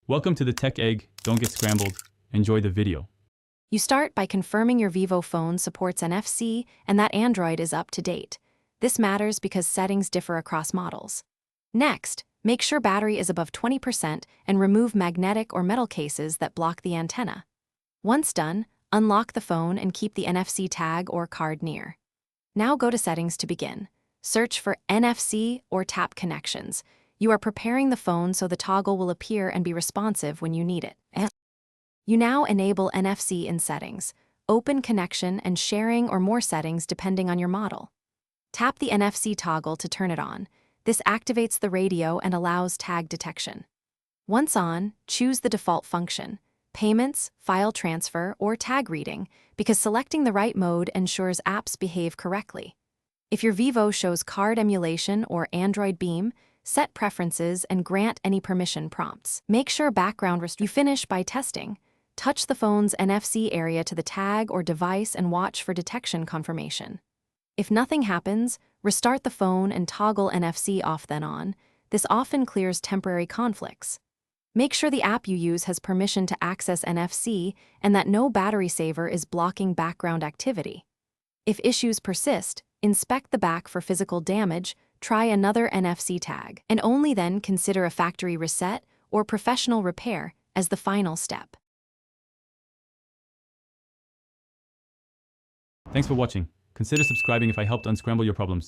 Welcome to the Tech Egg. Don't get scrambled. Enjoy the video. You start by confirming your Vivo phone supports NFC and that Android is up to date. This matters because settings differ across models. Next, make sure battery is above 20% and remove magnetic or metal cases that block the antenna. Once done, unlock the phone and keep the NFC tag or card near. Now go to Settings to begin. Search for NFC or tap connections. You are preparing the phone so the toggle will appear and be responsive when you need it. You now enable NFC in Settings. Open Connection and Sharing or more settings depending on your model. Tap the NFC toggle to turn it on. This activates the radio and allows tag detection. Once on, choose the default function, Payments, File Transfer, or Tag Reading, because selecting the right mode ensures apps behave correctly. If your Vivo shows card emulation or Android Beam, set preferences and grant any permission prompts. Make sure background restrictions. You finish by testing. Touch the phone's NFC area to the tag or device and watch for detection confirmation. If nothing happens, restart the phone and toggle NFC off then on. This often clears temporary conflicts. Make sure the app you use has permission to access NFC and that no battery saver is blocking background activity. If issues persist, inspect the back for physical damage, try another NFC tag, and only then consider a factory reset or professional repair as the final step. Thanks for watching. Consider subscribing if I helped unscramble your problems.